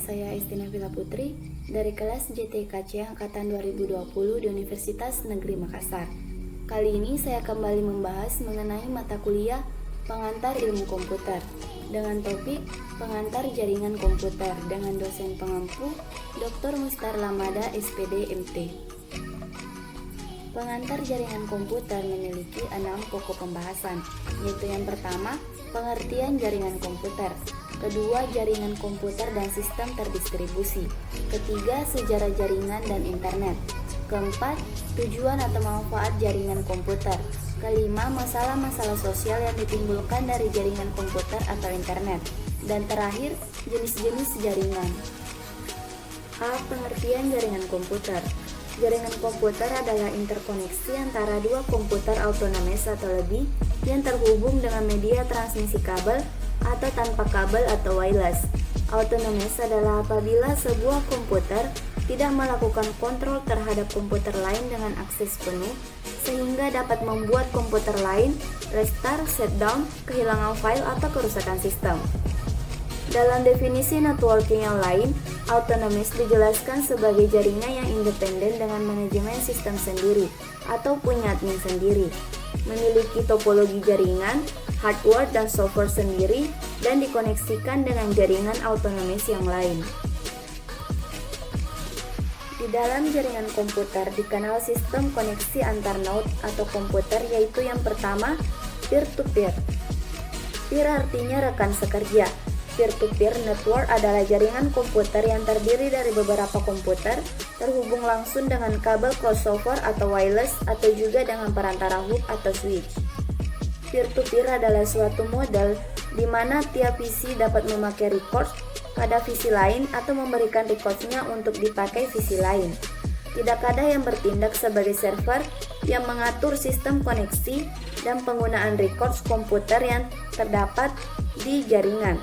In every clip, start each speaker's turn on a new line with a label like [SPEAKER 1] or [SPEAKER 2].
[SPEAKER 1] saya Estina Villa Putri dari kelas JTKC Angkatan 2020 di Universitas Negeri Makassar. Kali ini saya kembali membahas mengenai mata kuliah Pengantar Ilmu Komputer dengan topik Pengantar Jaringan Komputer dengan dosen pengampu Dr. Mustar Lamada SPD MT. Pengantar jaringan komputer memiliki 6 pokok pembahasan, yaitu yang pertama, pengertian jaringan komputer. Kedua, jaringan komputer dan sistem terdistribusi. Ketiga, sejarah jaringan dan internet. Keempat, tujuan atau manfaat jaringan komputer. Kelima, masalah-masalah sosial yang ditimbulkan dari jaringan komputer atau internet. Dan terakhir, jenis-jenis jaringan. A. Pengertian jaringan komputer. Jaringan komputer adalah interkoneksi antara dua komputer autonomous atau lebih yang terhubung dengan media transmisi kabel atau tanpa kabel atau wireless. Autonomous adalah apabila sebuah komputer tidak melakukan kontrol terhadap komputer lain dengan akses penuh, sehingga dapat membuat komputer lain restart, shutdown, kehilangan file, atau kerusakan sistem. Dalam definisi networking yang lain, autonomous dijelaskan sebagai jaringan yang independen dengan manajemen sistem sendiri atau punya admin sendiri, memiliki topologi jaringan, hardware dan software sendiri, dan dikoneksikan dengan jaringan autonomous yang lain. Di dalam jaringan komputer dikenal sistem koneksi antar node atau komputer, yaitu yang pertama, peer-to-peer. Peer artinya rekan sekerja. Peer-to-peer network adalah jaringan komputer yang terdiri dari beberapa komputer terhubung langsung dengan kabel crossover atau wireless atau juga dengan perantara hub atau switch. Peer-to-peer adalah suatu model di mana tiap visi dapat memakai record pada visi lain atau memberikan recordnya untuk dipakai visi lain. Tidak ada yang bertindak sebagai server yang mengatur sistem koneksi dan penggunaan records komputer yang terdapat di jaringan.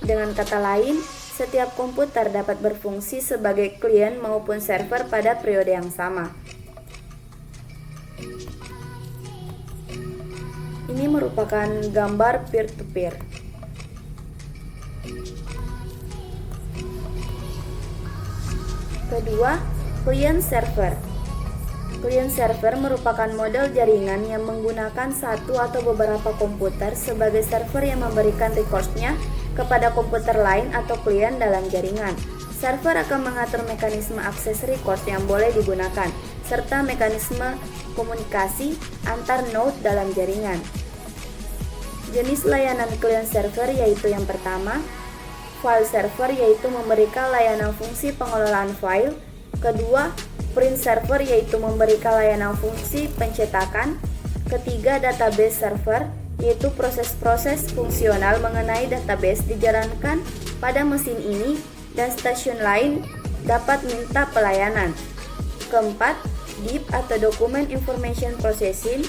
[SPEAKER 1] Dengan kata lain, setiap komputer dapat berfungsi sebagai klien maupun server pada periode yang sama. Ini merupakan gambar peer-to-peer. Kedua, client server. Client server merupakan model jaringan yang menggunakan satu atau beberapa komputer sebagai server yang memberikan records-nya kepada komputer lain atau klien dalam jaringan. Server akan mengatur mekanisme akses record yang boleh digunakan, serta mekanisme komunikasi antar node dalam jaringan. Jenis layanan client server yaitu yang pertama, file server yaitu memberikan layanan fungsi pengelolaan file. Kedua, print server yaitu memberikan layanan fungsi pencetakan. Ketiga, database server yaitu proses-proses fungsional mengenai database dijalankan pada mesin ini dan stasiun lain dapat minta pelayanan. Keempat, DIP atau Document Information Processing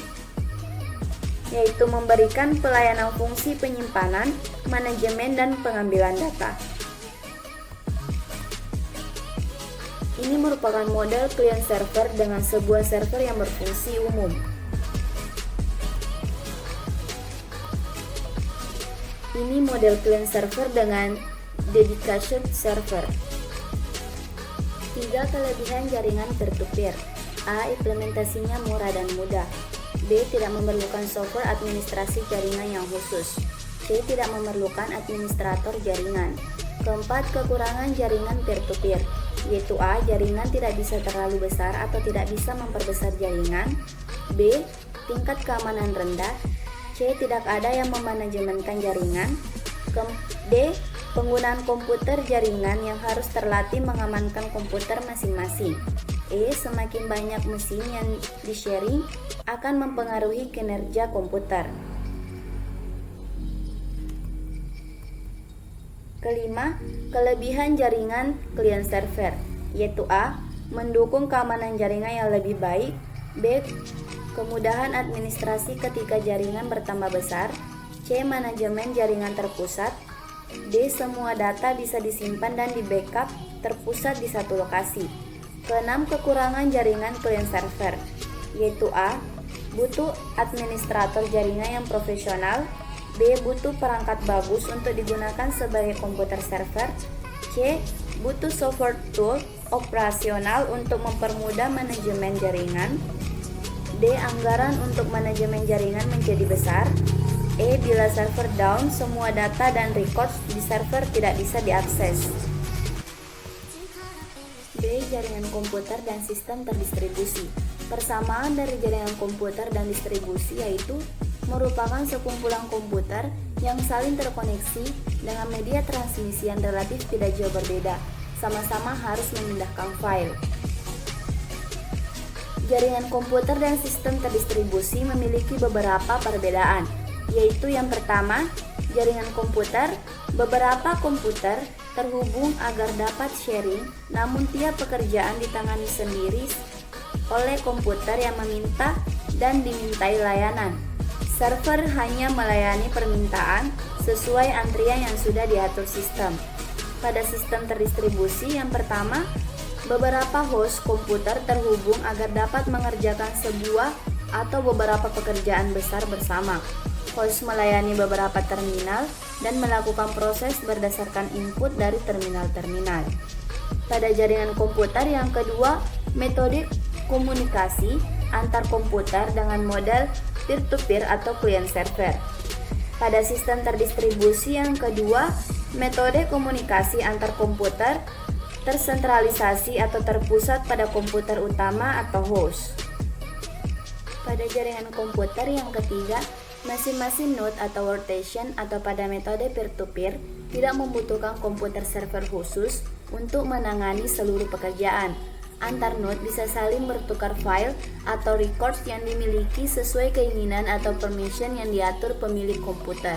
[SPEAKER 1] yaitu memberikan pelayanan fungsi penyimpanan, manajemen, dan pengambilan data. Ini merupakan model client server dengan sebuah server yang berfungsi umum. Ini model client server dengan dedication server. 3 kelebihan jaringan peer-to-peer. A. Implementasinya murah dan mudah. B. Tidak memerlukan software administrasi jaringan yang khusus. C. Tidak memerlukan administrator jaringan. Keempat, kekurangan jaringan peer-to-peer, yaitu A. Jaringan tidak bisa terlalu besar atau tidak bisa memperbesar jaringan. B. Tingkat keamanan rendah. C. Tidak ada yang memanajemenkan jaringan. D. Penggunaan komputer jaringan yang harus terlatih mengamankan komputer masing-masing. E. Semakin banyak mesin yang di-sharing akan mempengaruhi kinerja komputer. Kelima, kelebihan jaringan client server, yaitu A. Mendukung keamanan jaringan yang lebih baik. B. Kemudahan administrasi ketika jaringan bertambah besar. C. Manajemen jaringan terpusat. D. Semua data bisa disimpan dan di-backup terpusat di satu lokasi. Keenam, kekurangan jaringan client server, yaitu A. Butuh administrator jaringan yang profesional. B. Butuh perangkat bagus untuk digunakan sebagai komputer server. C. Butuh software tool operasional untuk mempermudah manajemen jaringan. D. Anggaran untuk manajemen jaringan menjadi besar. E. Bila server down, semua data dan records di server tidak bisa diakses. B. Jaringan komputer dan sistem terdistribusi. Persamaan dari jaringan komputer dan distribusi yaitu merupakan sekumpulan komputer yang saling terkoneksi dengan media transmisi yang relatif tidak jauh berbeda, sama-sama harus memindahkan file. Jaringan komputer dan sistem terdistribusi memiliki beberapa perbedaan, yaitu yang pertama, jaringan komputer. Beberapa komputer terhubung agar dapat sharing, namun tiap pekerjaan ditangani sendiri oleh komputer yang meminta dan dimintai layanan. Server hanya melayani permintaan sesuai antrian yang sudah diatur sistem. Pada sistem terdistribusi yang pertama, beberapa host komputer terhubung agar dapat mengerjakan sebuah atau beberapa pekerjaan besar bersama. Host melayani beberapa terminal dan melakukan proses berdasarkan input dari terminal-terminal. Pada jaringan komputer yang kedua, metode komunikasi antar komputer dengan model peer-to-peer atau client-server. Pada sistem terdistribusi yang kedua, metode komunikasi antar komputer tersentralisasi atau terpusat pada komputer utama atau host. Pada jaringan komputer yang ketiga, masing-masing node atau workstation atau pada metode peer-to-peer tidak membutuhkan komputer server khusus untuk menangani seluruh pekerjaan. Antar node bisa saling bertukar file atau records yang dimiliki sesuai keinginan atau permission yang diatur pemilik komputer.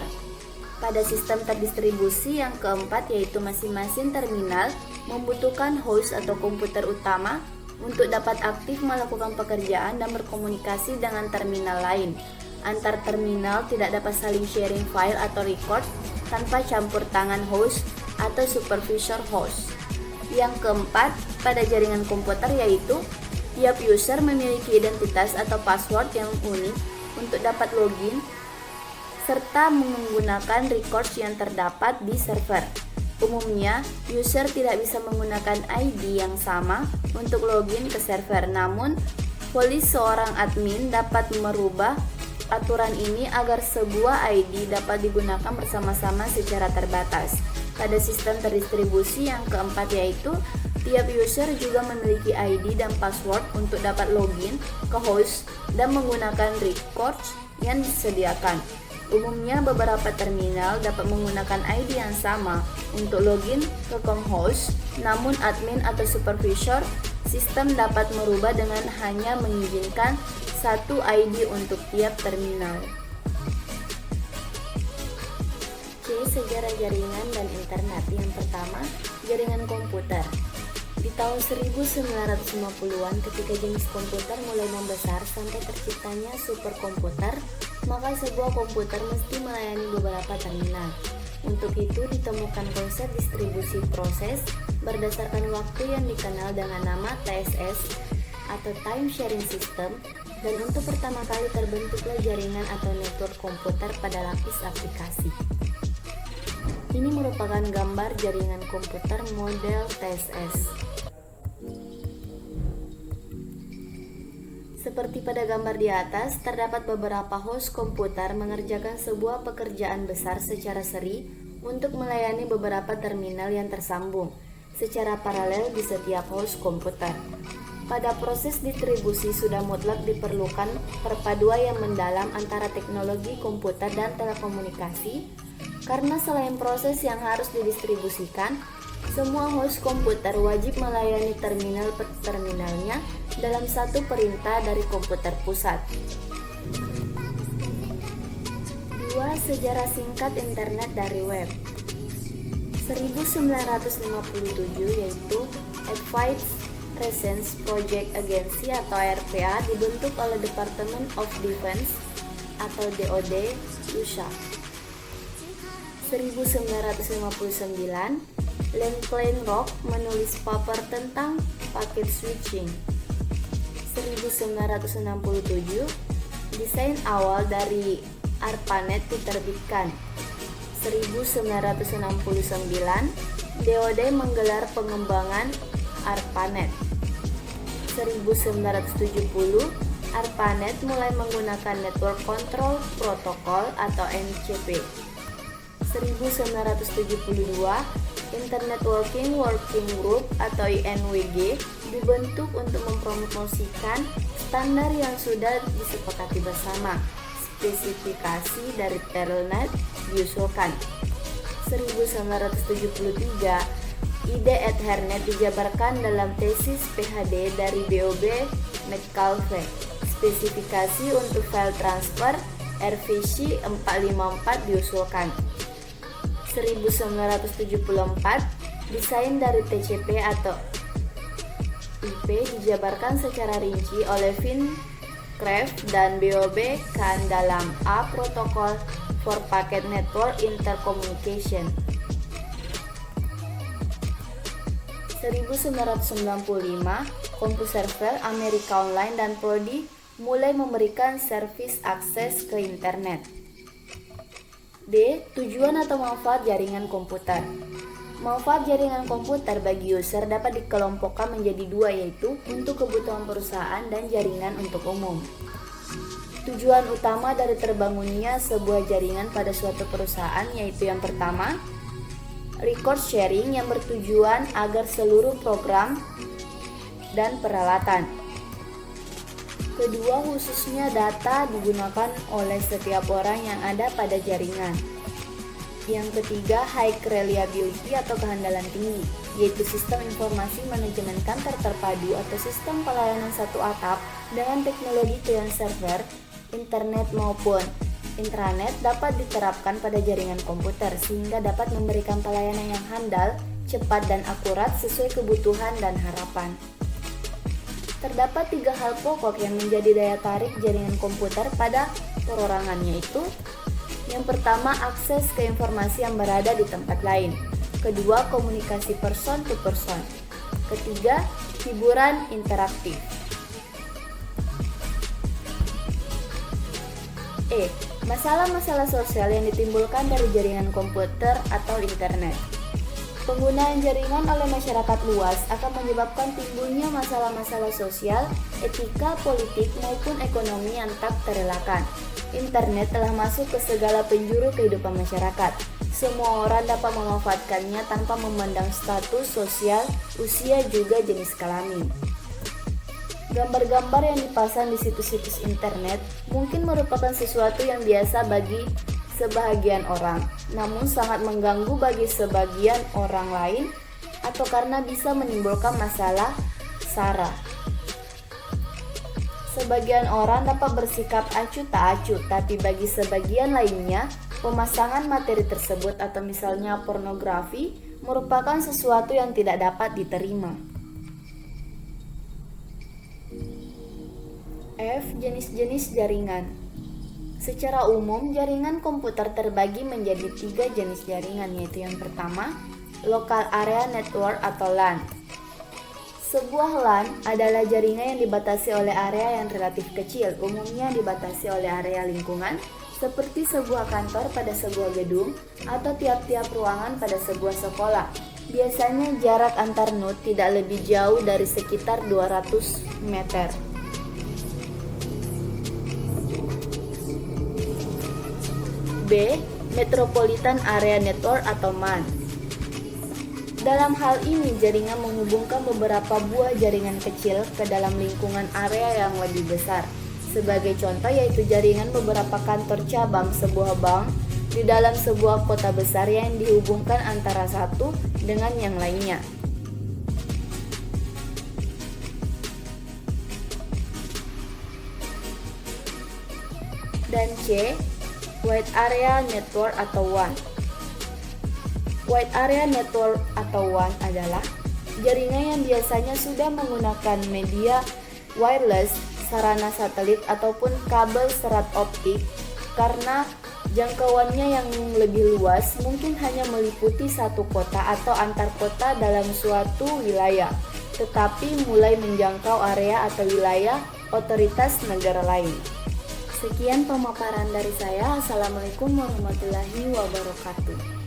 [SPEAKER 1] Pada sistem terdistribusi yang keempat yaitu masing-masing terminal membutuhkan host atau komputer utama untuk dapat aktif melakukan pekerjaan dan berkomunikasi dengan terminal lain. Antar terminal tidak dapat saling sharing file atau record tanpa campur tangan host atau supervisor host. Yang keempat, pada jaringan komputer yaitu tiap user memiliki identitas atau password yang unik untuk dapat login serta menggunakan records yang terdapat di server. Umumnya, user tidak bisa menggunakan ID yang sama untuk login ke server, namun polis seorang admin dapat merubah aturan ini agar sebuah ID dapat digunakan bersama-sama secara terbatas. Pada sistem terdistribusi yang keempat yaitu tiap user juga memiliki ID dan password untuk dapat login ke host dan menggunakan records yang disediakan. Umumnya beberapa terminal dapat menggunakan ID yang sama untuk login ke host, namun admin atau supervisor sistem dapat merubah dengan hanya mengizinkan satu ID untuk tiap terminal. C. Sejarah jaringan dan internet. Yang pertama, jaringan komputer. Di tahun 1950-an ketika jenis komputer mulai membesar sampai terciptanya superkomputer, maka sebuah komputer mesti melayani beberapa terminal. Untuk itu ditemukan konsep distribusi proses berdasarkan waktu yang dikenal dengan nama TSS atau Time Sharing System, dan untuk pertama kali terbentuklah jaringan atau network komputer pada lapis aplikasi. Ini merupakan gambar jaringan komputer model TSS. Seperti pada gambar di atas, terdapat beberapa host komputer mengerjakan sebuah pekerjaan besar secara seri untuk melayani beberapa terminal yang tersambung secara paralel di setiap host komputer. Pada proses distribusi sudah mutlak diperlukan perpaduan yang mendalam antara teknologi komputer dan telekomunikasi, karena selain proses yang harus didistribusikan, semua host komputer wajib melayani terminal per terminalnya dalam satu perintah dari komputer pusat. 2. Sejarah singkat internet dari web. 1957 yaitu Advanced Research Project Agency atau RPA dibentuk oleh Department of Defense atau DoD USA. 1959, Len Kleinrock menulis paper tentang packet switching. 1967, desain awal dari ARPANET diterbitkan. 1969, DoD menggelar pengembangan ARPANET. 1970, ARPANET mulai menggunakan Network Control Protocol atau NCP. 1972, Internet Working Group atau INWG dibentuk untuk mempromosikan standar yang sudah disepakati bersama. Spesifikasi dari Telnet diusulkan. 1973, ide Ethernet dijabarkan dalam tesis PhD dari BOB Metcalfe. Spesifikasi untuk file transfer RVC 454 diusulkan. 1974, desain dari TCP atau IP dijabarkan secara rinci oleh Craft dan BOB Khan dalam A Protocol for Packet Network Intercommunication. 1995, CompuServe, America Online, dan Prodi mulai memberikan servis akses ke internet. D. Tujuan atau manfaat jaringan komputer. Manfaat jaringan komputer bagi user dapat dikelompokkan menjadi dua, yaitu untuk kebutuhan perusahaan dan jaringan untuk umum. Tujuan utama dari terbangunnya sebuah jaringan pada suatu perusahaan yaitu yang pertama, record sharing yang bertujuan agar seluruh program dan peralatan. Kedua, khususnya data digunakan oleh setiap orang yang ada pada jaringan. Yang ketiga, high reliability atau kehandalan tinggi, yaitu sistem informasi manajemen kantor terpadu atau sistem pelayanan satu atap dengan teknologi client server, internet maupun intranet dapat diterapkan pada jaringan komputer sehingga dapat memberikan pelayanan yang handal, cepat dan akurat sesuai kebutuhan dan harapan. Terdapat 3 hal pokok yang menjadi daya tarik jaringan komputer pada perorangan, yaitu yang pertama, akses ke informasi yang berada di tempat lain. Kedua, komunikasi person to person. Ketiga, hiburan interaktif. E. Masalah-masalah sosial yang ditimbulkan dari jaringan komputer atau internet. Penggunaan jaringan oleh masyarakat luas akan menyebabkan timbulnya masalah-masalah sosial, etika, politik, maupun ekonomi yang tak terelakkan. Internet telah masuk ke segala penjuru kehidupan masyarakat. Semua orang dapat memanfaatkannya tanpa memandang status sosial, usia, juga jenis kelamin. Gambar-gambar yang dipasang di situs-situs internet mungkin merupakan sesuatu yang biasa bagi sebahagian orang, namun sangat mengganggu bagi sebagian orang lain atau karena bisa menimbulkan masalah SARA. Sebagian orang dapat bersikap acuh tak acuh, tapi bagi sebagian lainnya, pemasangan materi tersebut atau misalnya pornografi merupakan sesuatu yang tidak dapat diterima. F. Jenis-jenis jaringan. Secara umum, jaringan komputer terbagi menjadi 3 jenis jaringan, yaitu yang pertama, Local Area Network atau LAN. Sebuah LAN adalah jaringan yang dibatasi oleh area yang relatif kecil, umumnya dibatasi oleh area lingkungan, seperti sebuah kantor pada sebuah gedung atau tiap-tiap ruangan pada sebuah sekolah. Biasanya jarak antar node tidak lebih jauh dari sekitar 200 meter. B. Metropolitan Area Network atau MAN. Dalam hal ini, jaringan menghubungkan beberapa buah jaringan kecil ke dalam lingkungan area yang lebih besar. Sebagai contoh yaitu jaringan beberapa kantor cabang sebuah bank di dalam sebuah kota besar yang dihubungkan antara satu dengan yang lainnya. Dan C. Wide Area Network atau WAN. Wide Area Network atau WAN adalah jaringan yang biasanya sudah menggunakan media wireless, sarana satelit ataupun kabel serat optik karena jangkauannya yang lebih luas, mungkin hanya meliputi satu kota atau antar kota dalam suatu wilayah, tetapi mulai menjangkau area atau wilayah otoritas negara lain. Sekian pemaparan dari saya. Assalamualaikum warahmatullahi wabarakatuh.